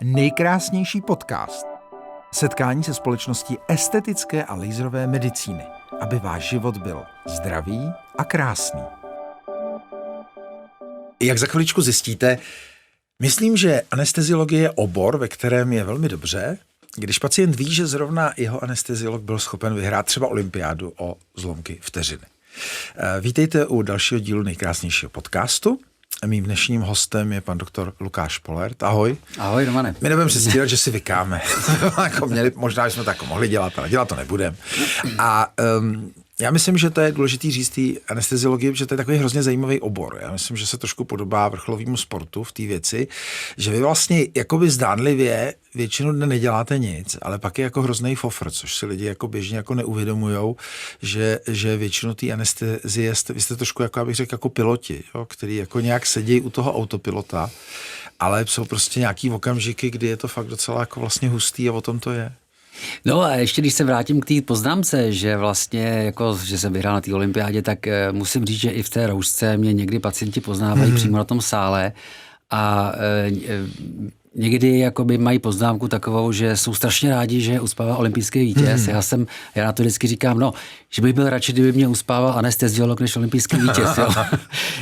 Nejkrásnější podcast. Setkání se společností estetické a laserové medicíny, aby váš život byl zdravý a krásný. Jak za chviličku zjistíte, myslím, že anesteziologie je obor, ve kterém je velmi dobře, když pacient ví, že zrovna jeho anesteziolog byl schopen vyhrát třeba olympiádu o zlomky vteřiny. Vítejte u dalšího dílu nejkrásnějšího podcastu. Mým dnešním hostem je pan doktor Lukáš Polert. Ahoj. Ahoj, Romane. My nebudeme předstírat, že si vykáme. Možná jsme to jako mohli dělat, ale dělat to nebudeme. A já myslím, že to je důležitý říct té anesteziologii, protože to je takový hrozně zajímavý obor. Já myslím, že se trošku podobá vrcholovému sportu v té věci, že vy vlastně jakoby zdánlivě většinu dne neděláte nic, ale pak je jako hrozný fofr, což si lidi jako běžně jako neuvědomujou, že většinu té anestezie vy jste trošku, jako abych řekl, jako piloti, jo, který jako nějak sedí u toho autopilota, ale jsou prostě nějaký okamžiky, kdy je to fakt docela jako vlastně hustý a o tom to je. No a ještě když se vrátím k té poznámce, že vlastně jako, že jsem vyhrál na té olympiádě, tak musím říct, že i v té roušce mě někdy pacienti poznávají přímo na tom sále a někdy jakoby mají poznámku takovou, že jsou strašně rádi, že uspává olympijský vítěz. Já na to vždycky říkám, že bych byl radši, kdyby mě uspával anesteziolog než olympijský vítěz. Jo.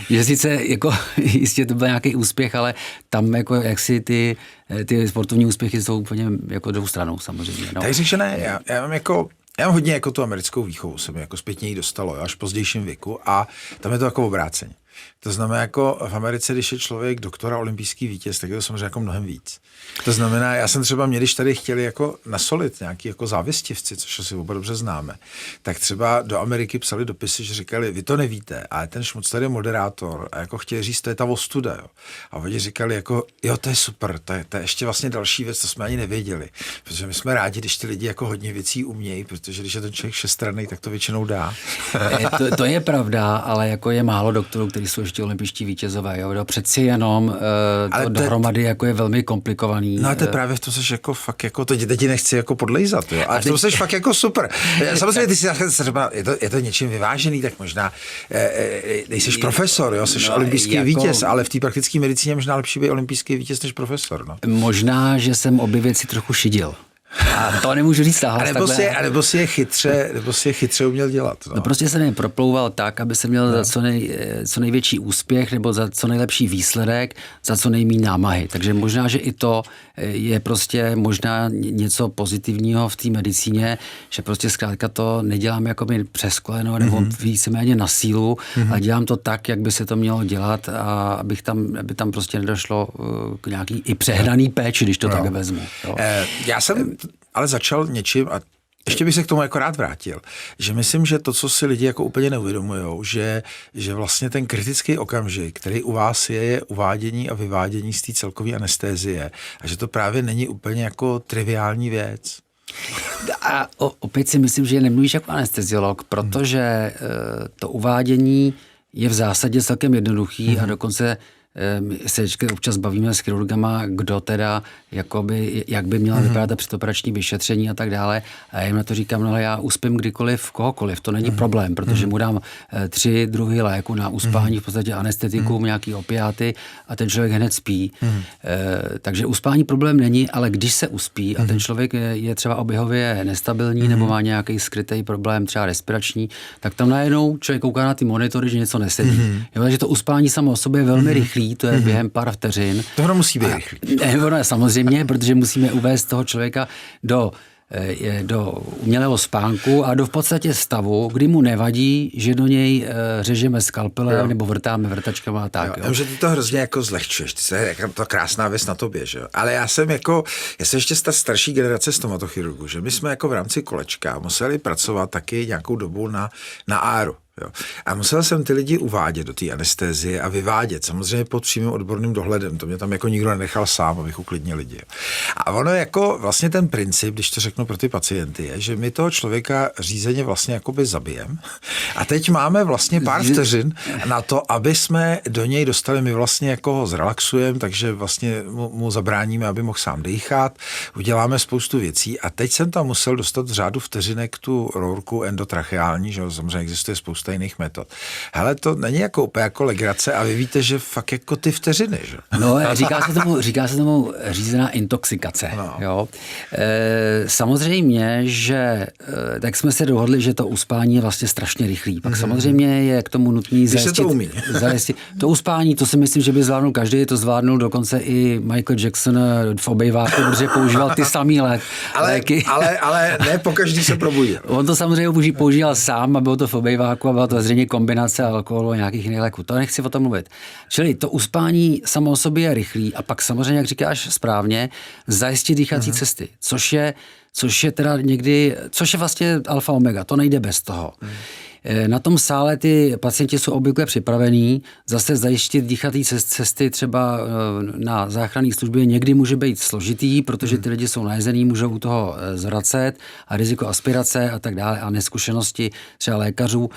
Že sice jako jistě to byl nějaký úspěch, ale tam jako jaksi ty sportovní úspěchy jsou úplně jako druhou stranou samozřejmě. No. Tak říct, ne, já mám hodně jako tu americkou výchovu, se mi jako zpětně jí dostalo, až v pozdějším věku a tam je to jako obráceně. To znamená, jako v Americe, když je člověk doktora olympijský vítěz, tak je to samozřejmě jako mnohem víc. To znamená, já jsem třeba když tady chtěli jako nasolit nějaký jako závěstivci, což asi oba dobře známe, tak třeba do Ameriky psali dopisy, že říkali, vy to nevíte, ale ten Šmuc tady je moderátor a jako chtěli říct, to je ta ostuda, jo. A oni říkali jako, jo, to je super, to je ještě vlastně další věc, to jsme ani nevěděli, protože my jsme rádi, když ty lidi jako hodně věcí umějí, protože když je ten člověk všestranný, tak to většinou dá. To je pravda, ale jako je málo doktorů, kteří jsou ještě olympijští vítězové, jo. Přeci jenom to dohromady jako je velmi komplikovaný. No a to je právě v tom, že jako fakt jako to teď nechci jako podlejzat, jo. A v tom seš fakt jako super. Samozřejmě ty si třeba, je to něčím vyvážený, tak možná nejseš profesor, jo, jsi olympijský vítěz, ale v té praktické medicíně možná lepší být olympijský vítěz než profesor, no. Možná, že jsem obě věci trochu šidil. A to nemůžu říct nahlas. A nebo si je chytře uměl dělat. No prostě jsem je proplouval tak, aby se měl za co největší úspěch nebo za co nejlepší výsledek, za co nejméně námahy. Takže možná, že i to je prostě možná něco pozitivního v té medicíně, že prostě zkrátka to nedělám jako by přes koleno nebo víceméně na sílu, ale dělám to tak, jak by se to mělo dělat a aby tam prostě nedošlo k nějaký i přehnaný péči, když to tak vezmu. Jo. Já jsem ale začal něčím a ještě bych se k tomu jako rád vrátil, že myslím, že to, co si lidi jako úplně neuvědomujou, že vlastně ten kritický okamžik, který u vás je uvádění a vyvádění z té celkové anestézie a že to právě není úplně jako triviální věc. A opět si myslím, že nemluvíš jako anesteziolog, protože to uvádění je v zásadě celkem jednoduchý a dokonce se občas bavíme s chirurgama, kdo teda, jakoby, jak by měla vypadat ta předoperační vyšetření a tak dále. A já jim na to říkám, ale já uspím kdykoliv, kohokoliv, to není problém, protože mu dám 3 druhy léku na uspání, v podstatě anestetikum, nějaký opiáty a ten člověk hned spí. Takže uspání problém není, ale když se uspí a ten člověk je třeba oběhově nestabilní nebo má nějaký skrytý problém, třeba respirační, tak tam najednou člověk kouká na ty monitory, že něco nesedí. Jo, takže to uspání samo o sobě je velmi rychlý, to je během pár vteřin. To musí být rychlý. Samozřejmě, protože musíme uvést toho člověka do umělého spánku a do v podstatě stavu, kdy mu nevadí, že do něj řežeme skalpelem nebo vrtáme vrtačkama a tak. Jo. Že ty to hrozně jako zlehčuješ, to je jako to krásná věc na tobě, že jo. Ale já jsem ještě ta starší generace stomatochirurgů, že my jsme jako v rámci kolečka museli pracovat taky nějakou dobu na áru. Jo. A musel jsem ty lidi uvádět do té anestézie a vyvádět, samozřejmě pod přímým odborným dohledem, to mě tam jako nikdo nenechal sám, abych uklidnil lidi. Jo. A ono jako vlastně ten princip, když to řeknu pro ty pacienty, je, že my toho člověka řízeně vlastně jakoby zabijem a teď máme vlastně pár vteřin na to, aby jsme do něj dostali, my vlastně jako ho zrelaxujeme, takže vlastně mu zabráníme, aby mohl sám dýchat, uděláme spoustu věcí a teď jsem tam musel dostat v řádu vteřinek tu rourku endotracheální, že samozřejmě existuje spousta spousta jiných metod. Hele, to není jako úplně jako legrace a vy víte, že fakt jako ty vteřiny, že? No, říká se tomu řízená intoxikace. No. Jo. Samozřejmě, že tak jsme se dohodli, že to uspání je vlastně strašně rychlý. Pak samozřejmě je k tomu nutný zajistit. To uspání, to si myslím, že by zvládnul každý, to zvládnul dokonce i Michael Jackson v obejváku, protože používal ty samý léky. Ale ne pokaždý se probudil. On to samozřejmě používal sám a bylo to v obejváku a byla to zřejmě kombinace alkoholu a nějakých jiných léků. To nechci o tom mluvit. Čili to uspání samo o sobě je rychlý a pak samozřejmě, jak říkáš správně, zajistit dýchací cesty, což je teda někdy, což je vlastně alfa omega, to nejde bez toho. Na tom sále ty pacienti jsou obvykle připravení, zase zajistit dýchací cesty třeba na záchranné službě někdy může být složitý, protože ty lidi jsou najezený, můžou u toho zvracet a riziko aspirace a tak dále a neskušenosti třeba lékařů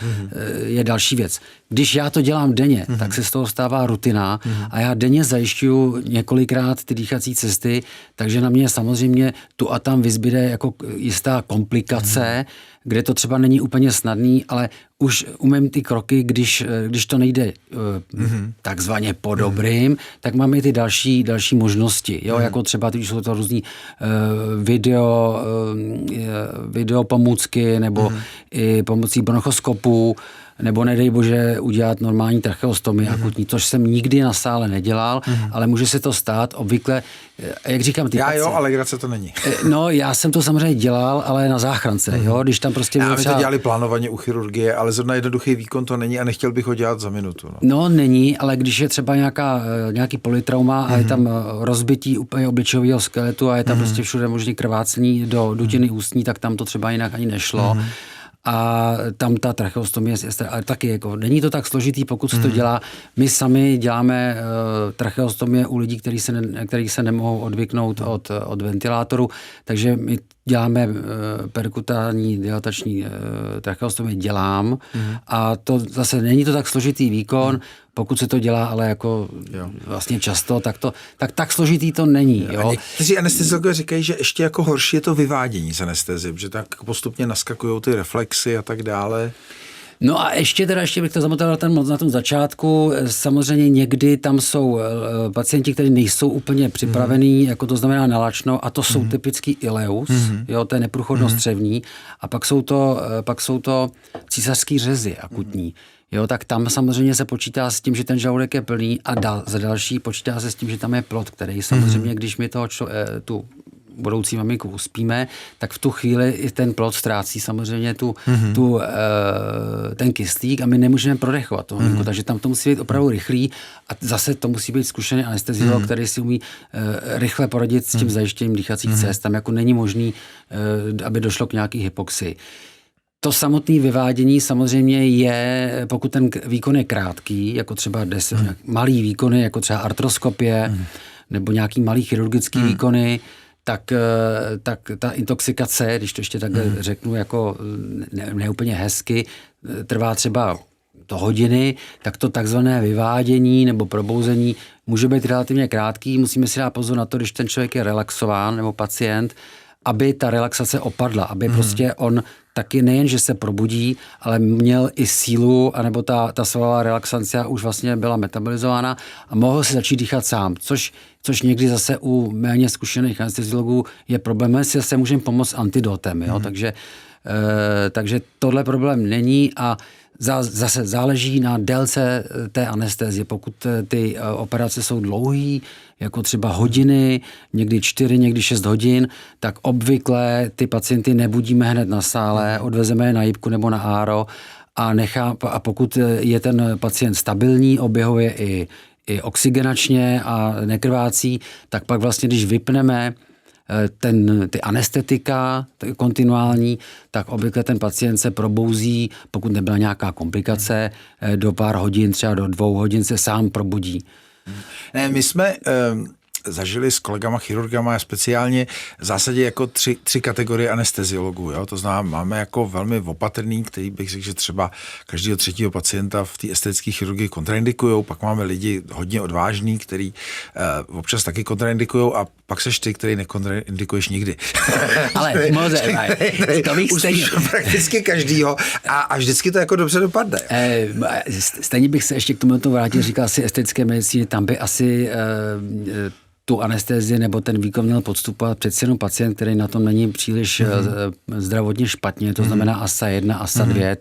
je další věc. Když já to dělám denně, tak se z toho stává rutina a já denně zajišťuju několikrát ty dýchací cesty, takže na mě samozřejmě tu a tam vyzbyde jako jistá komplikace, kde to třeba není úplně snadný, ale už umím ty kroky, když to nejde takzvaně po dobrým, tak máme i ty další možnosti, jo? Jako třeba když jsou to různý video pomůcky nebo i pomocí bronchoskopů, nebo nedej bože udělat normální tracheostomii akutní, což jsem nikdy na sále nedělal, ale může se to stát obvykle, jak říkám, ty jo, ale legrace to není. No, já jsem to samozřejmě dělal, ale na záchrance, jo, když tam prostě... Já to dělali plánovaně u chirurgie, ale zrovna jednoduchý výkon to není a nechtěl bych ho dělat za minutu. No, není, ale když je třeba nějaký polytrauma a je tam rozbití úplně obličejového skeletu a je tam prostě všude možný krvácení do dutiny ústní, tak tam to třeba jinak ani nešlo. A tam ta tracheostomie, ale taky jako, není to tak složitý, pokud se to dělá. My sami děláme tracheostomie u lidí, kteří se nemohou odvyknout od ventilátoru, takže my děláme perkutální dilatační tracheostomii, dělám a to zase není to tak složitý výkon, pokud se to dělá, ale jako vlastně často, tak složitý to není. Jo. Někteří anesteziologové říkají, že ještě jako horší je to vyvádění z anestezie, že tak postupně naskakují ty reflexy a tak dále. No a ještě bych to zamotal na tom začátku, samozřejmě někdy tam jsou pacienti, kteří nejsou úplně připravení, jako to znamená na lačno, a to jsou typický ileus, jo, to je neprůchodnost střevní, a pak jsou to císařský řezy akutní. Jo, tak tam samozřejmě se počítá s tím, že ten žaludek je plný a za další počítá se s tím, že tam je plod, který samozřejmě, když my tu budoucí maminku uspíme, tak v tu chvíli i ten plod ztrácí samozřejmě ten kyslík a my nemůžeme prodechovat toho maminku, takže tam to musí být opravdu rychlý a zase to musí být zkušený anesteziolog, který si umí rychle poradit s tím zajištěním dýchacích cest. Tam jako není možný, aby došlo k nějaký hypoxii. To samotné vyvádění samozřejmě je, pokud ten výkon je krátký, jako třeba malý výkony, jako třeba artroskopie, nebo nějaký malý chirurgický výkony, tak ta intoxikace, když to ještě takhle řeknu jako neúplně hezky, trvá třeba to hodiny, tak to takzvané vyvádění nebo probouzení může být relativně krátký. Musíme si dát pozor na to, když ten člověk je relaxován nebo pacient, aby ta relaxace opadla, aby prostě on taky nejen, že se probudí, ale měl i sílu, anebo ta svalová relaxancia už vlastně byla metabolizována a mohl si začít dýchat sám, což někdy zase u méně zkušených anesteziologů je problém, si zase můžeme pomoct antidotem, jo? Takže tohle problém není a zase záleží na délce té anestezie. Pokud ty operace jsou dlouhé, jako třeba hodiny, někdy 4, někdy 6 hodin, tak obvykle ty pacienty nebudíme hned na sále, odvezeme je na jipku nebo na áro a pokud je ten pacient stabilní, oběhově i oxygenačně a nekrvácí, tak pak vlastně, když vypneme ty anestetika kontinuální, tak obvykle ten pacient se probouzí, pokud nebyla nějaká komplikace, do pár hodin, třeba do 2 hodin se sám probudí. Ne, my jsme zažili s kolegama chirurgama speciálně v zásadě jako tři kategorie anesteziologů. Jo? To znamená, máme jako velmi opatrný, který bych řekl, že třeba každého třetího pacienta v té estetické chirurgii kontraindikujou, pak máme lidi hodně odvážný, který občas taky kontraindikujou a pak seš ty, který nekontraindikuješ nikdy. Ale to bych stejně... Prakticky každýho a vždycky to jako dobře dopadne. Stejně bych se ještě k tomu vrátil, říkal si estetické medicíny, tam by asi tu anestezii nebo ten výkon měl podstupovat přeci jenom pacient, který na tom není příliš zdravotně špatně, to znamená ASA 1, ASA 2,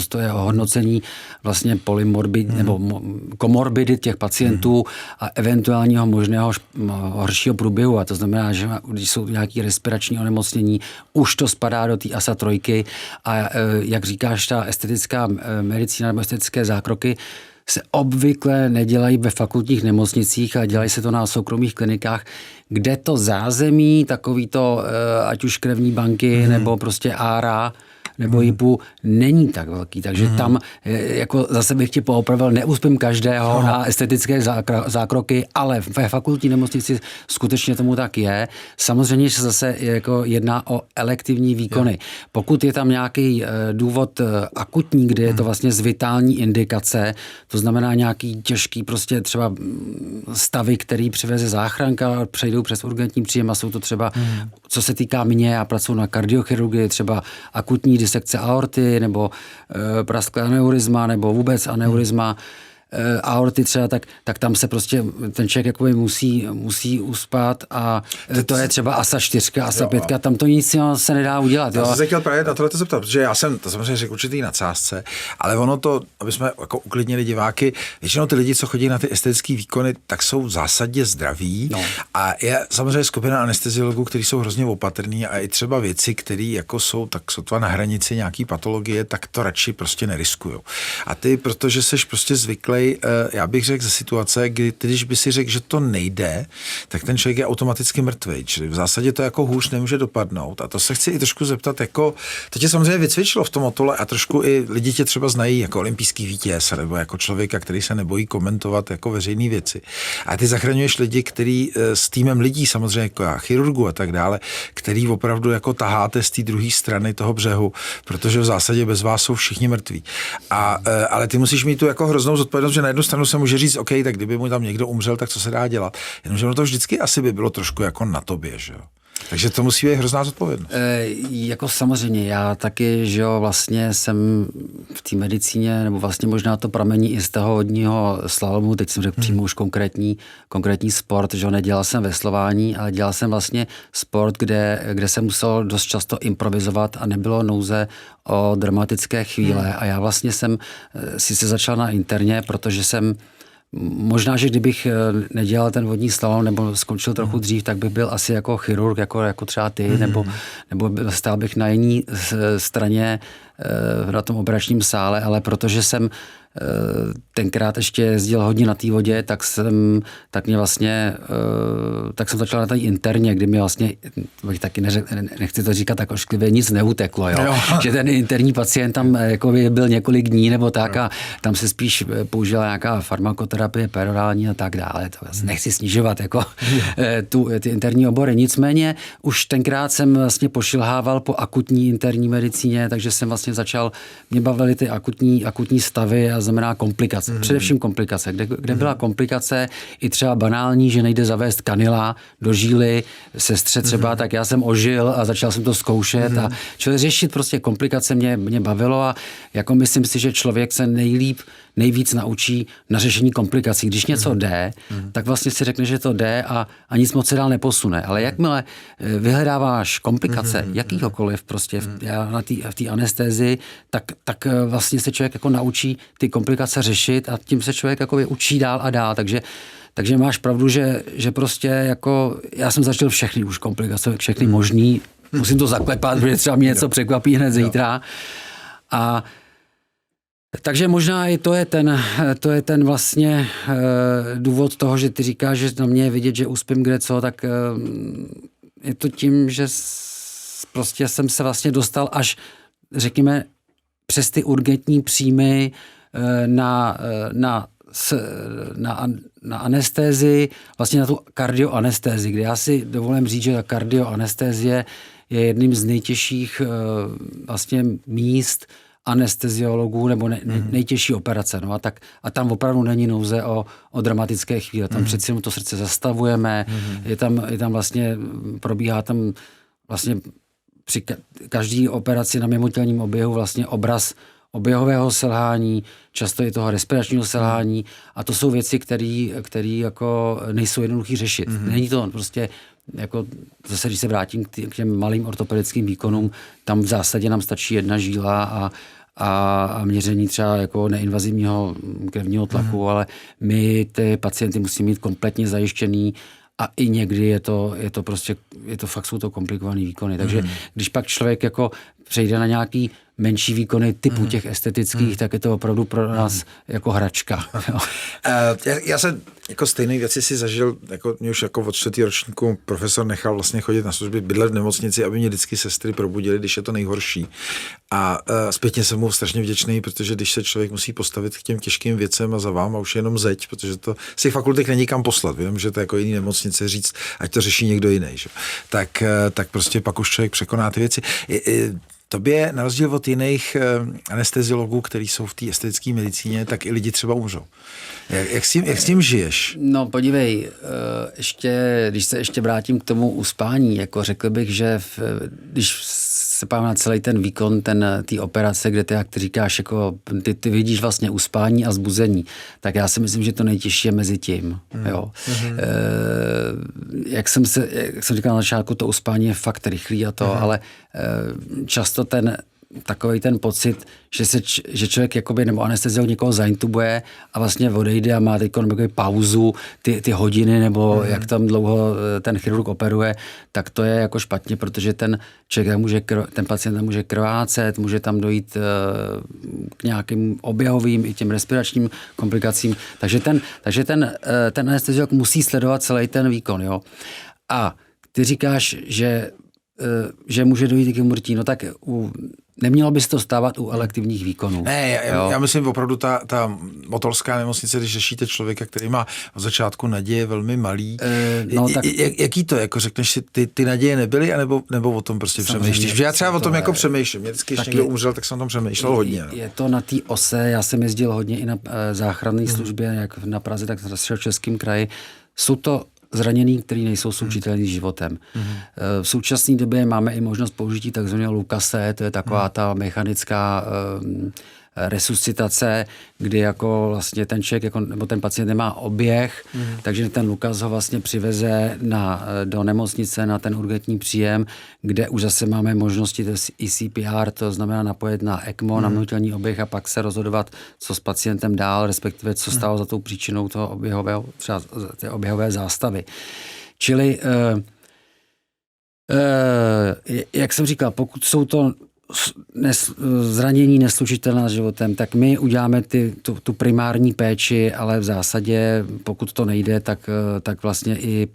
to je hodnocení vlastně polymorbid nebo komorbidit těch pacientů a eventuálního možného horšího průběhu, a to znamená, že když jsou nějaké respirační onemocnění, už to spadá do té ASA 3 a jak říkáš, ta estetická medicína nebo estetické zákroky se obvykle nedělají ve fakultních nemocnicích a dělají se to na soukromých klinikách, kde to zázemí, takový to, ať už krevní banky, nebo prostě ára, nebo JIPu, není tak velký. Takže tam jako zase bych ti poopravil, neuspím každého na estetické zákroky, ale ve fakultní nemocnici skutečně tomu tak je. Samozřejmě se zase jako jedná o elektivní výkony. Pokud je tam nějaký důvod akutní, kde je to vlastně z vitální indikace, to znamená nějaký těžký prostě třeba stavy, který přiveze záchranka, přejdou přes urgentní příjem a jsou to třeba, co se týká mě, já pracuji na kardiochirurgii, třeba akutní disekce aorty, nebo prasklé aneurizma, nebo vůbec aneurizma aorty třeba, tak tam se prostě ten člověk jakoby musí uspat a to je třeba ASA 4, ASA 5, tam to nic se nedá udělat. Já jsem se chtěl právě na tohle zeptat, protože já jsem to samozřejmě řekl určitý nadsázce, ale ono to, aby jsme jako uklidnili diváky, většinou ty lidi, co chodí na ty estetické výkony, tak jsou v zásadě zdraví a je samozřejmě skupina anesteziologů, kteří jsou hrozně opatrní a i třeba věci, které jako jsou tak sotva na hranici nějaký patologie, tak to radši prostě neriskujou. A ty, protože seš prostě zvyklý, já bych řekl ze situace, kdy když by si řekl, že to nejde, tak ten člověk je automaticky mrtvý. Čili v zásadě to jako hůř nemůže dopadnout. A to se chci i trošku zeptat, jako to tě samozřejmě vycvičilo v tom Otole a trošku i lidi tě třeba znají jako olympijský vítěz nebo jako člověka, který se nebojí komentovat jako veřejné věci. A ty zachraňuješ lidi, který s týmem lidí, samozřejmě jako já, chirurgů a tak dále, který opravdu jako taháte z té druhé strany toho břehu, protože v zásadě bez vás jsou všichni mrtví. Ale ty musíš mít tu jako hroznou zodpovědnost, že na jednu stranu se může říct, OK, tak kdyby mu tam někdo umřel, tak co se dá dělat. Jenomže ono to vždycky asi by bylo trošku jako na tobě, že jo. Takže to musí být hrozná zodpovědnost. Jako samozřejmě, já taky, že jo, vlastně jsem v té medicíně, nebo vlastně možná to pramení i z toho hodního slalomu, teď jsem řekl přímo už konkrétní sport, že jo, nedělal jsem veslování, ale dělal jsem vlastně sport, kde jsem musel dost často improvizovat a nebylo nouze o dramatické chvíle a já vlastně jsem si se začal na interně, protože jsem možná, že kdybych nedělal ten vodní slalom nebo skončil trochu dřív, tak bych byl asi jako chirurg, jako třeba ty, nebo stál bych na jiné straně na tom operačním sále, ale protože jsem tenkrát ještě jezdil hodně na té vodě, tak jsem začal na té interně, kdy mi vlastně, taky nechci to říkat tak ošklivě, nic neuteklo, jo? Že ten interní pacient tam jako byl několik dní nebo tak a tam se spíš použila nějaká farmakoterapie, perorální a tak dále. To nechci snižovat jako ty interní obory. Nicméně už tenkrát jsem vlastně pošilhával po akutní interní medicíně, takže jsem vlastně mě bavily ty akutní stavy a znamená komplikace. Především komplikace. Kde byla komplikace i třeba banální, že nejde zavést kanila do žíly, sestře třeba, tak já jsem ožil a začal jsem to zkoušet a člověk řešit prostě komplikace mě bavilo a jako myslím si, že člověk se nejvíc naučí na řešení komplikací. Když něco jde, tak vlastně si řekne, že to jde a nic moc se dál neposune. Ale jakmile vyhledáváš komplikace, jakýhokoliv prostě v té anestézii, tak vlastně se člověk jako naučí ty komplikace řešit a tím se člověk jako učí dál a dál. Takže máš pravdu, že prostě jako já jsem začal všechny už komplikace, všechny možný. Musím to zaklepat, protože třeba mě něco překvapí hned zítra. A takže možná i to je ten vlastně důvod toho, že ty říkáš, že na mě je vidět, že uspím kde co, tak je to tím, že prostě jsem se vlastně dostal až, řekněme, přes ty urgentní příjmy na na anestézii, vlastně na tu kardioanestézii, kde já si dovolím říct, že ta kardioanestézie je jedním z nejtěžších vlastně míst anesteziologů nebo nejtěžší operace. No a tam opravdu není nouze o dramatické chvíle. Tam přeci jenom to srdce zastavujeme, je tam vlastně, probíhá tam vlastně při každé operaci na mimotělním oběhu vlastně obraz oběhového selhání, často i toho respiračního selhání a to jsou věci, které jako nejsou jednoduchý řešit. Není to prostě jako zase, když se vrátím k těm malým ortopedickým výkonům, tam v zásadě nám stačí jedna žíla a měření třeba jako neinvazivního krevního tlaku, ale my ty pacienty musíme mít kompletně zajištěný a i někdy je to fakt jsou to komplikované výkony. Takže když pak člověk jako přejde na nějaký menší výkony typu těch estetických, tak je to opravdu pro nás jako hračka. Já jsem jako stejné věci si zažil, jako mě už jako od 4. ročníku profesor nechal vlastně chodit na služby, bydlet v nemocnici, aby mě vždycky sestry probudily, když je to nejhorší. A zpětně jsem mu strašně vděčný, protože když se člověk musí postavit k těm těžkým věcem a za váma už je jenom zeď, protože to z těch fakultek není kam poslat, vím, že to jako jiný nemocnice říct, ať to řeší někdo jiný. Že? Tak prostě pak už člověk překoná ty věci. Tobě, na rozdíl od jiných anesteziologů, kteří jsou v té estetické medicíně, tak i lidi třeba umřou. Jak s tím žiješ? No podívej, když se ještě vrátím k tomu uspání, jako řekl bych, že když se pám na celý ten výkon té operace, kde ty, jak ty říkáš, jako ty vidíš vlastně uspání a zbuzení, tak já si myslím, že to nejtěžší je mezi tím. Jo. Jak jsem říkal na začátku, to uspání je fakt rychlý a to, ale často takový ten pocit, že člověk jakoby, nebo anesteziolog někoho zaintubuje a vlastně odejde a má teď pauzu, ty hodiny, nebo jak tam dlouho ten chirurg operuje, tak to je jako špatně, protože ten pacient tam může krvácet, může tam dojít k nějakým oběhovým i těm respiračním komplikacím. Takže ten anesteziolog musí sledovat celý ten výkon. Jo? A ty říkáš, že může dojít k úmrtí, no tak nemělo by se to stávat u elektivních výkonů. Ne, já myslím opravdu ta motolská nemocnice, když řešíte člověka, který má od začátku naděje velmi malý. Jaký to, jako řekneš si, ty naděje nebyly, nebo o tom prostě přemýšlíš? Že já třeba o tom jako přemýšlím. Mě vždycky, když někdo umřel, tak jsem o tom přemýšlel hodně. Je to na té ose, já jsem jezdil hodně i na záchranné službě, jak na Praze, tak na Středočeském kraji. Jsou to zranění, které nejsou slučitelné s životem. V současné době máme i možnost použití takzvaného Lucase, to je taková ta mechanická resuscitace, kdy jako vlastně ten člověk nebo ten pacient nemá oběh, takže ten Lukas ho vlastně přiveze do nemocnice na ten urgentní příjem, kde už zase máme možnosti i CPR, to znamená napojit na ECMO, na mimotělní oběh a pak se rozhodovat, co s pacientem dál, respektive co stalo za tou příčinou toho oběhového, třeba té oběhové zástavy. Čili jak jsem říkal, pokud jsou to zranění neslučitelná s životem, tak my uděláme tu primární péči, ale v zásadě, pokud to nejde, tak vlastně i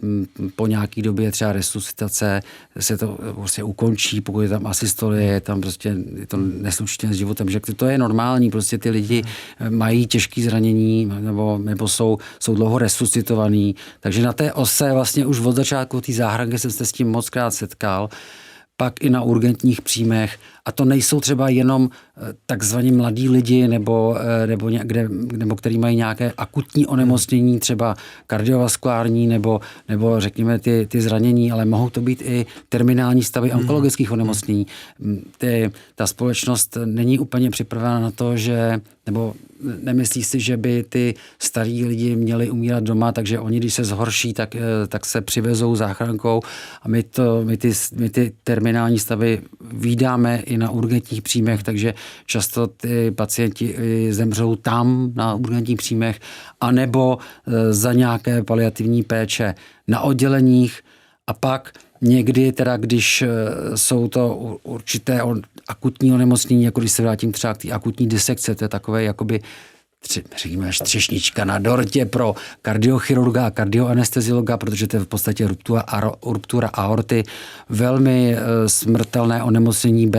po nějaký době třeba resuscitace se to prostě ukončí, pokud je tam asystolie, je tam prostě je to neslučitelné s životem, že to je normální, prostě ty lidi mají těžké zranění nebo jsou dlouho resuscitovaný, takže na té ose vlastně už od začátku té záchranky jsem se s tím mockrát setkal, pak i na urgentních příjmech. A to nejsou třeba jenom takzvaní mladí lidi, nebo který mají nějaké akutní onemocnění, třeba kardiovaskulární, nebo řekněme ty zranění, ale mohou to být i terminální stavy onkologických onemocnění. Ta společnost není úplně připravena na to, nebo nemyslí si, že by ty starí lidi měli umírat doma, takže oni, když se zhorší, tak se přivezou záchrankou a my ty terminální stavy vídáme i na urgentních příjmech, takže často ty pacienti zemřou tam na urgentních příjmech, anebo za nějaké paliativní péče na odděleních a pak někdy teda, když jsou to určité akutní onemocnění, jako když se vrátím třeba k té akutní disekce, to je takové jakoby řekněme třešnička na dortě pro kardiochirurga a kardioanesteziologa, protože to je v podstatě ruptura aorty, velmi smrtelné onemocnění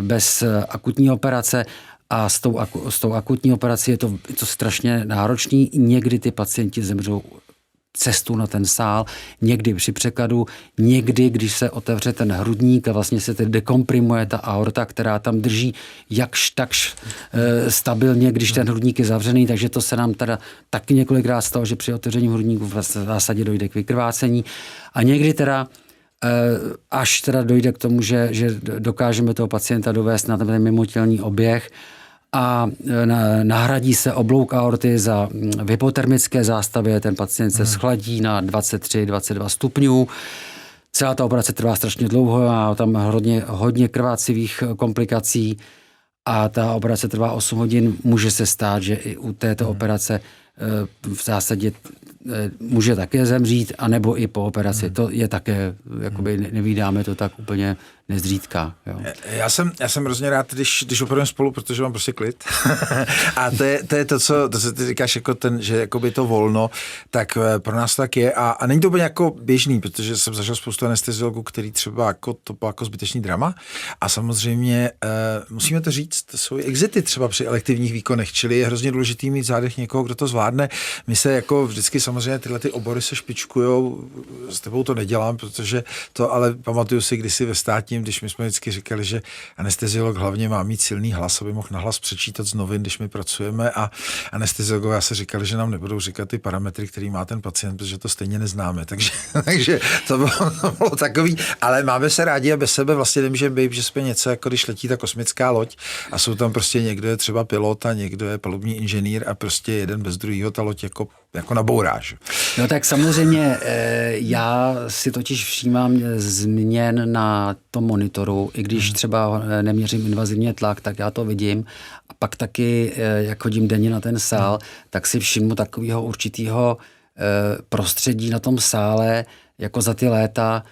bez akutní operace a s tou akutní operací je to strašně náročný. Někdy ty pacienti zemřou cestu na ten sál, někdy při překladu, někdy, když se otevře ten hrudník a vlastně se tedy dekomprimuje ta aorta, která tam drží jakž takž stabilně, když ten hrudník je zavřený, takže to se nám teda taky několikrát stalo, že při otevření hrudníku v zásadě dojde k vykrvácení. A někdy teda až teda dojde k tomu, že dokážeme toho pacienta dovést na ten mimotělní oběh a nahradí se oblouk aorty za v hypotermické zástavě, ten pacient se schladí na 23-22 stupňů. Celá ta operace trvá strašně dlouho a tam hodně krvácivých komplikací a ta operace trvá 8 hodin. Může se stát, že i u této operace v zásadě může také zemřít, anebo i po operaci. To je také, jakoby nevídáme to tak úplně nezřídka. Jo. Já jsem hrozně rád, když operujeme spolu, protože mám prostě klid. A to je to, co ty říkáš, jako že jakoby to volno, tak pro nás tak je. A není to úplně jako běžný, protože jsem zažil spoustu anesteziologů, který třeba jako to bylo jako zbytečný drama. A samozřejmě musíme to říct, to jsou exity třeba při elektivních výkonech, čili je hrozně důležitý mít v zádech někoho, kdo to zvládne. My se jako vždycky samozřejmě tyhle ty obory se špičkujou, s tebou to nedělám, protože to, ale pamatuju si kdysi ve státním, když my jsme vždycky říkali, že anesteziolog hlavně má mít silný hlas, aby mohl nahlas přečítat z novin, když my pracujeme, a anesteziologové se říkali, že nám nebudou říkat ty parametry, který má ten pacient, protože to stejně neznáme. Takže to bylo takový, ale máme se rádi a bez sebe vlastně nemůžeme být, že jsme něco, jako když letí ta kosmická loď a jsou tam prostě někdo je třeba pilot a někdo je palubní inženýr a prostě jeden bez druhého ta loď jako nabouráš. No tak samozřejmě já si totiž všímám změn na tom monitoru, i když třeba neměřím invazivně tlak, tak já to vidím. A pak taky, jak chodím denně na ten sál, tak si všimnu takového určitého prostředí na tom sále, jako za ty léta,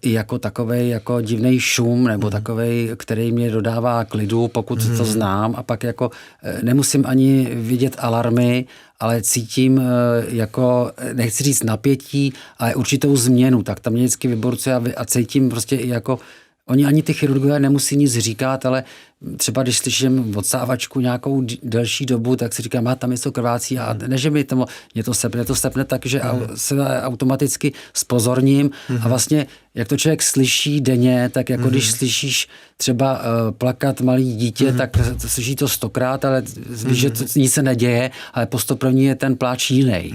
i jako takovej jako divnej šum, nebo takovej, který mě dodává klidu, pokud to znám, a pak jako nemusím ani vidět alarmy, ale cítím jako, nechci říct napětí, ale určitou změnu, tak tam mě vždycky vyborcuje a cítím prostě i jako, oni ani ty chirurgové nemusí nic říkat, ale třeba když slyším odsávačku nějakou delší dobu, tak si říkám, tam něco krvácí a ne, že mi to sepne, takže se automaticky zpozorním a vlastně, jak to člověk slyší denně, tak jako když slyšíš třeba plakat malý dítě, tak slyší to 100krát, ale víš, že nic se neděje, ale po 101. je ten pláč jiný.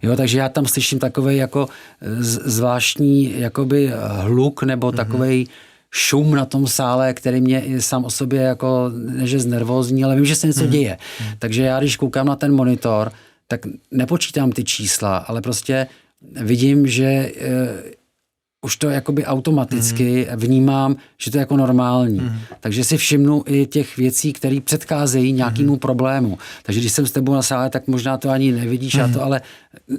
Jo, takže já tam slyším takovej jako zvláštní jakoby hluk nebo takovej šum na tom sále, který mě sám o sobě jako, neže znervózní, ale vím, že se něco děje. Takže já, když koukám na ten monitor, tak nepočítám ty čísla, ale prostě vidím, že už to jakoby automaticky vnímám, že to je jako normální. Takže si všimnu i těch věcí, které předcházejí nějakému problému. Takže když jsem s tebou na sále, tak možná to ani nevidíš, ale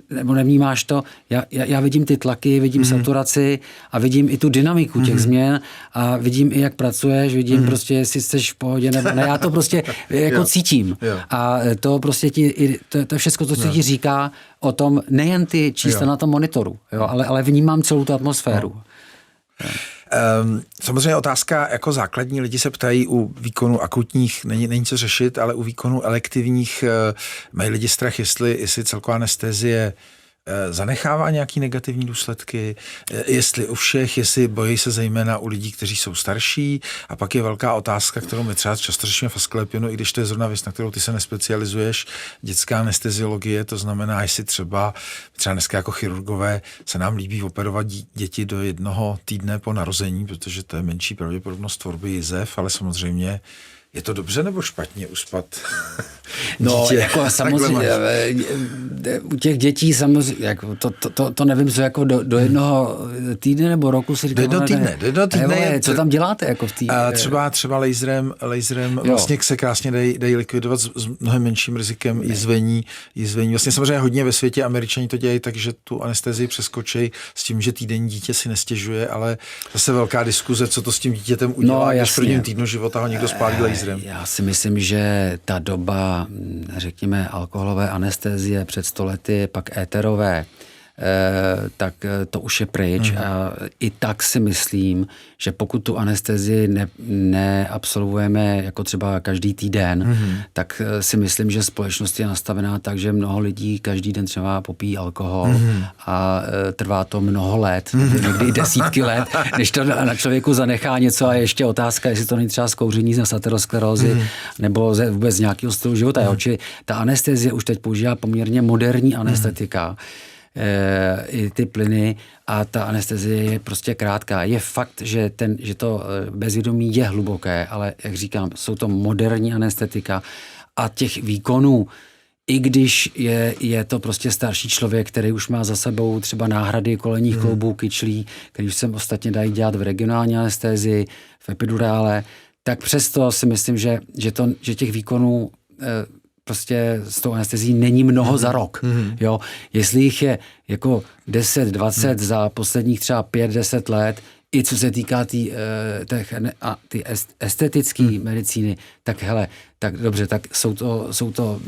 nebo nevnímáš to. Já vidím ty tlaky, vidím saturaci a vidím i tu dynamiku těch změn a vidím i, jak pracuješ, vidím prostě, jestli jsi v pohodě nebo ne. Já to prostě jako cítím. A to prostě to je všechno, co ti říká o tom, nejen ty čísla na tom monitoru, ale vnímám celou tu atmosféru. Samozřejmě otázka jako základní, lidi se ptají u výkonu akutních, není co řešit, ale u výkonu elektivních mají lidi strach, jestli celková anestezie zanechává nějaký negativní důsledky, jestli u všech, jestli bojí se zejména u lidí, kteří jsou starší, a pak je velká otázka, kterou my třeba často řešíme v Asklepionu, i když to je zrovna věc, na kterou ty se nespecializuješ, dětská anesteziologie, to znamená, jestli třeba dneska jako chirurgové se nám líbí operovat děti do 1 týdne po narození, protože to je menší pravděpodobnost tvorby jizev, ale samozřejmě je to dobře nebo špatně uspat No, dítě? jako samozřejmě, u těch dětí samozřejmě, jako to nevím, co jako do 1 týdne nebo roku si říkám. Do 1 týdne. Co tam děláte jako v té? Třeba laserem vlastně se krásně dají likvidovat s mnohem menším rizikem jizvení. Vlastně samozřejmě hodně ve světě Američani to dělají tak, že tu anestezii přeskočí s tím, že týdenní dítě si nestěžuje, ale zase velká diskuze, co to s tím dítětem udělá, když v prvním týdnu života ho někdo spálí laserem. Já si myslím, že ta doba, řekněme, alkoholové anestezie před 100 lety, pak éterové, tak to už je pryč. A i tak si myslím, že pokud tu anestezii neabsolvujeme jako třeba každý týden, tak si myslím, že společnost je nastavená tak, že mnoho lidí každý den třeba popíjí alkohol a trvá to mnoho let, někdy desítky let, než to na člověku zanechá něco a ještě otázka, jestli to není třeba z kouření, z aterosklerózy nebo vůbec z nějakého stylu života. Čili ta anestezie už teď používá poměrně moderní anestetika, i ty plyny a ta anestezie je prostě krátká. Je fakt, že to bezvědomí je hluboké, ale jak říkám, jsou to moderní anestetika a těch výkonů, i když je to prostě starší člověk, který už má za sebou třeba náhrady kolenních kloubů, kyčlí, který už se ostatně dají dělat v regionální anestézii, v epidurále, tak přesto si myslím, že těch výkonů prostě s tou anestezí není mnoho za rok. Jo? Jestli jich je jako 10, 20 za posledních třeba 5-10 let, i co se týká ty estetické medicíny, tak hele, tak dobře, tak jsou to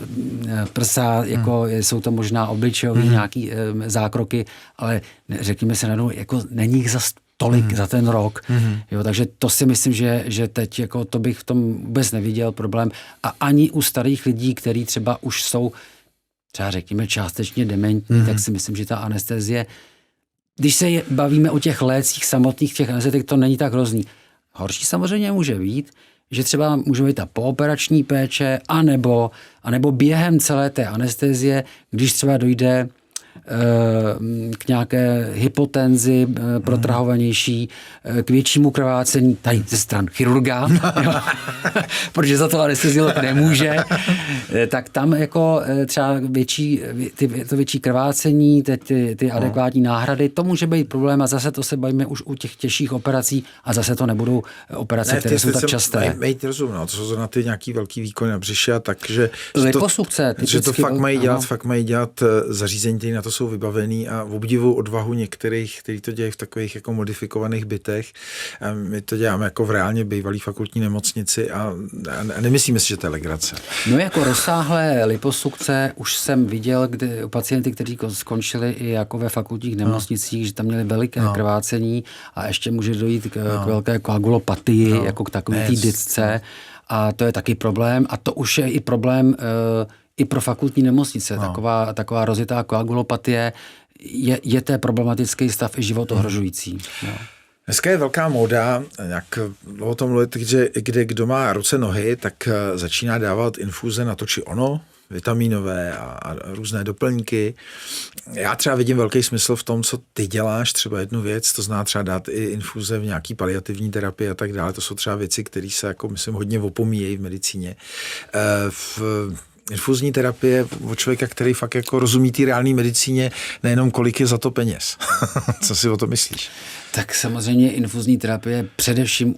prsa, jako jsou to možná obličejový nějaký zákroky, ale řekněme se najednou, jako není jich zas tolik za ten rok. Jo, takže to si myslím, že teď jako to bych v tom vůbec neviděl problém. A ani u starých lidí, kteří třeba už jsou třeba řekněme částečně dementní, tak si myslím, že ta anestezie, když se bavíme o těch lécích samotných, těch anestetik, to není tak hrozný. Horší samozřejmě může být, že třeba může být ta pooperační péče, anebo během celé té anestezie, když třeba dojde k nějaké hypotenzi protrahovanější, k většímu krvácení tady ze stran chirurga, protože za to anesteziolog nemůže, tak tam jako třeba větší krvácení, ty adekvátní náhrady, to může být problém a zase to se bavíme už u těch těžších operací a zase to nebudou operace, které jsou tak časté. Mejt rozum, to jsou na ty nějaký velký výkony na břiše a takže liposukce, že to fakt mají dělat zařízení, které na to jsou vybavený a obdivuju odvahu některých, kteří to dělají v takových jako modifikovaných bytech. A my to děláme jako v reálně bývalý fakultní nemocnici a nemyslíme si, že to je legrace. No jako rozsáhlé liposukce už jsem viděl, kdy pacienty, kteří skončili i jako ve fakultních nemocnicích, že tam měli veliké krvácení a ještě může dojít k velké koagulopatii, jako k takové té disce. A to je taky problém. A to už je i problém i pro fakultní nemocnice. Taková rozjetá koagulopatie je to problematický stav i život ohrožující. Dneska je velká móda, jak o tom mluvit, že kdo má ruce, nohy, tak začíná dávat infuze na to či ono, vitamínové a různé doplňky. Já třeba vidím velký smysl v tom, co ty děláš, třeba jednu věc, to zná třeba dát i infuze v nějaký paliativní terapii a tak dále. To jsou třeba věci, které se, jako myslím, hodně opomíjejí v medicíně. Infuzní terapie od člověka, který fakt jako rozumí té reální medicíně, nejenom kolik je za to peněz. Co si o to myslíš? Tak samozřejmě infuzní terapie především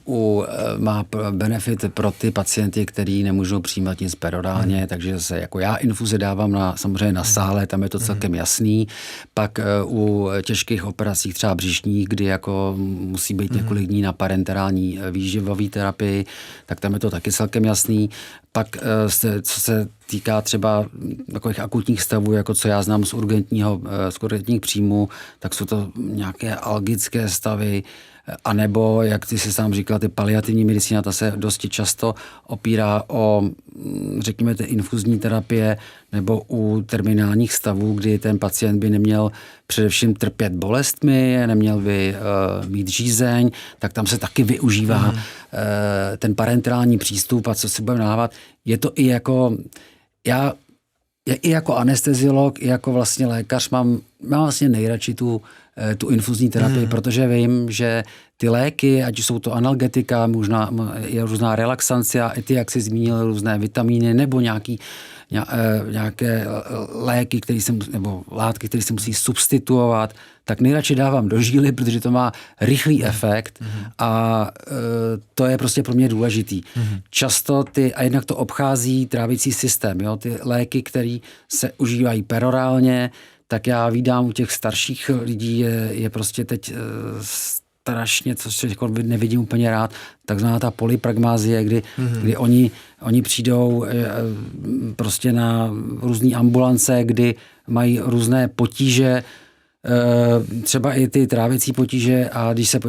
má benefit pro ty pacienty, kteří nemůžou přijímat nic perorálně, takže se jako já infuze dávám samozřejmě na sále, tam je to celkem jasný. Pak u těžkých operací, třeba břišních, kdy jako musí být několik dní na parenterální výživové terapii, tak tam je to taky celkem jasný. Pak, co se týká třeba takových akutních stavů, jako co já znám z urgentních příjmů, tak jsou to nějaké algické stavy, anebo, jak ty si sám říkal, ty paliativní medicína, ta se dosti často opírá o, řekněme, ty infuzní terapie, nebo u terminálních stavů, kdy ten pacient by neměl především trpět bolestmi, neměl by mít žízeň, tak tam se taky využívá ten parenterální přístup a co si budeme nahávat. Je to i jako, já i jako anesteziolog, i jako vlastně lékař mám vlastně nejradši tu infuzní terapii, protože vím, že ty léky, ať jsou to analgetika, možná je různá relaxancia, i ty, jak jsi zmínil, různé vitamíny, nebo nějaké léky, nebo látky, které se musí substituovat, tak nejradši dávám do žíly, protože to má rychlý efekt a to je prostě pro mě důležitý. Často a jednak to obchází trávicí systém, jo? Ty léky, které se užívají perorálně, tak já vídám u těch starších lidí je prostě teď strašně, co jako nevidím úplně rád, takzvaná ta polypragmázie, kdy oni přijdou prostě na různé ambulance, kdy mají různé potíže třeba i ty trávicí potíže a když se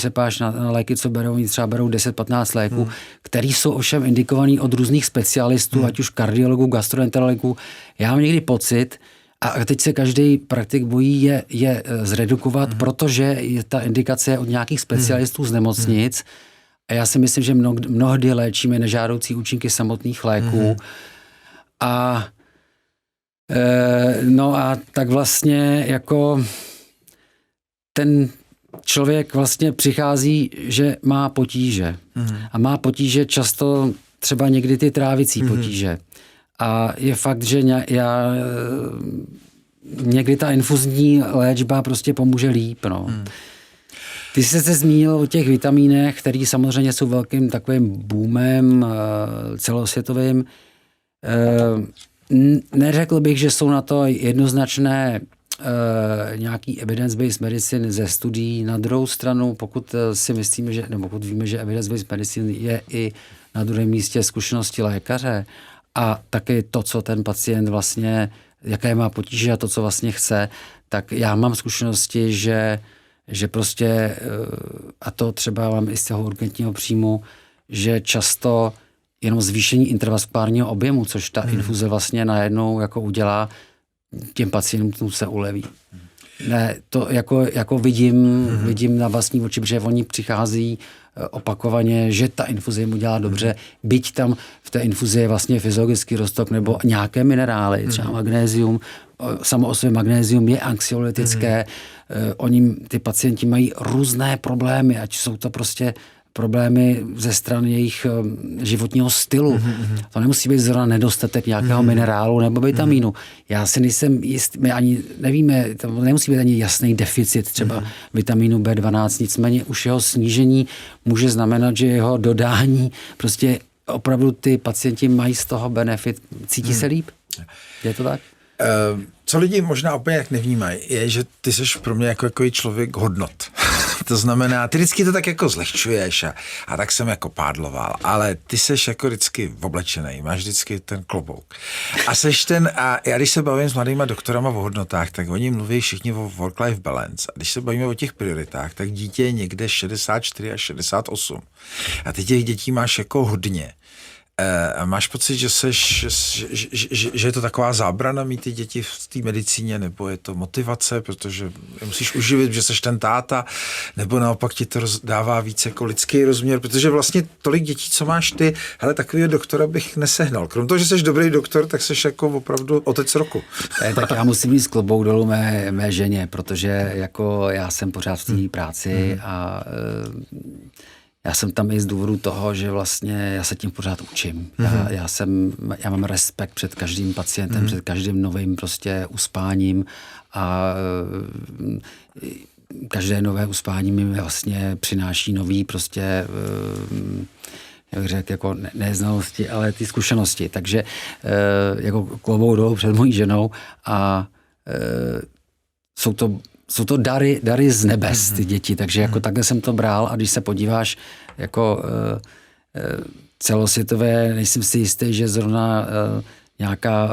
podíváš na léky, co berou, oni třeba berou 10-15 léků, který jsou ovšem indikovaný od různých specialistů, ať už kardiologů, gastroenterologů. Já mám někdy pocit, a teď se každý praktik bojí je zredukovat, protože je ta indikace od nějakých specialistů z nemocnic. A já si myslím, že mnohdy léčíme nežádoucí účinky samotných léků. A no a tak vlastně jako ten člověk vlastně přichází, že má potíže. A má potíže často třeba někdy ty trávicí potíže. A je fakt, že někdy ta infuzní léčba prostě pomůže líp. No. Ty jsi se zmínil o těch vitamínech, které samozřejmě jsou velkým takovým boomem celosvětovým. Neřekl bych, že jsou na to jednoznačné nějaký evidence-based medicine ze studií. Na druhou stranu, pokud si myslíme, nebo pokud víme, že evidence-based medicine je i na druhém místě zkušenosti lékaře a taky to, co ten pacient vlastně, jaké má potíže a to, co vlastně chce, tak já mám zkušenosti, že prostě, a to třeba mám i z toho urgentního příjmu, že často jenom zvýšení intravaskulárního objemu, což ta infuze vlastně najednou jako udělá, těm pacientům se uleví. Ne, to jako vidím na vlastní oči, protože oni přichází opakovaně, že ta infuze jim udělá dobře, byť tam v té infuzi je vlastně fyziologický roztok nebo nějaké minerály, třeba magnézium, samo o sobě magnézium je anxiolytické, ty pacienti mají různé problémy, ať jsou to prostě problémy ze strany jejich životního stylu. To nemusí být zrovna nedostatek nějakého minerálu nebo vitamínu. Já si nejsem jist, my ani nevíme, to nemusí být ani jasný deficit třeba vitamínu B12, nicméně už jeho snížení může znamenat, že jeho dodání prostě opravdu ty pacienti mají z toho benefit. Cítí se líp? Je to tak? Co lidi možná úplně jak nevnímají, je, že ty jsi pro mě jako člověk hodnot. To znamená, ty vždycky to tak jako zlehčuješ a tak jsem jako pádloval, ale ty seš jako vždycky oblečený, máš vždycky ten klobouk. A já když se bavím s mladýma doktorama o hodnotách, tak oni mluví všichni o work-life balance. A když se bavíme o těch prioritách, tak dítě je někde 64 až 68. A ty těch dětí máš jako hodně. A máš pocit, že je to taková zábrana mít ty děti v té medicíně, nebo je to motivace, protože je musíš uživit, že seš ten táta, nebo naopak ti to dává víc jako lidský rozměr, protože vlastně tolik dětí, co máš ty, hele, takovýho doktora bych nesehnal. Krom toho, že seš dobrý doktor, tak seš jako opravdu otec roku. Tak já musím jít klobouk dolů mé ženě, protože jako já jsem pořád v té práci a já jsem tam i z důvodu toho, že vlastně já se tím pořád učím. Já mám respekt před každým pacientem, před každým novým prostě uspáním a každé nové uspání mi vlastně přináší nový prostě jak řekl, jako neznalosti, ale ty zkušenosti. Takže jako klobouk dolů před mojí ženou a jsou to dary z nebes, ty děti, takže jako takhle jsem to bral a když se podíváš jako celosvětové, nejsem si jistý, že zrovna nějaká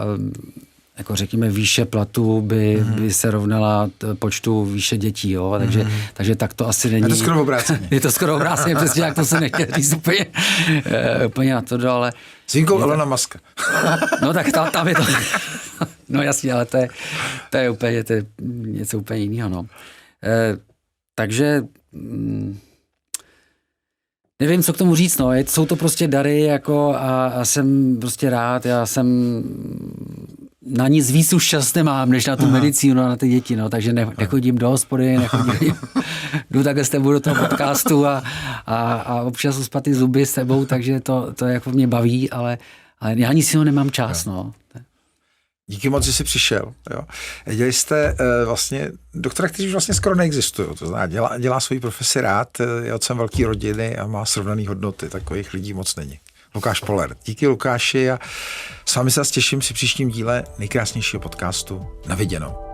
jako řekněme výše platu by se rovnala počtu výše dětí, jo? Takže tak to asi není. Je to skoro obráceně. Je to skoro obráceně, přesně jak to se nechtěl říct úplně na to, ale... S výjimkou Elona Muska. No tak tam je to... No jasně, ale to je úplně něco úplně jiného, no. Takže nevím, co k tomu říct, no. Jsou to prostě dary, jako a jsem prostě rád, já jsem na nic víc už čas nemám, než na tu medicínu a na ty děti, no. Takže nechodím do hospody, jdu takhle s tebou do toho podcastu a občas uspat ty zuby s tebou, takže to jako mě baví, ale já nic jiného nemám čas, no. Díky moc, že jsi přišel. Jo. Dělali jste vlastně doktora, kteří vlastně skoro neexistují. To znamená, dělá svoji profesi rád, je otcem velké rodiny a má srovnaný hodnoty. Takových lidí moc není. Lukáš Poller. Díky Lukáši a s vámi se těším při příštím díle nejkrásnějšího podcastu. Na viděnou.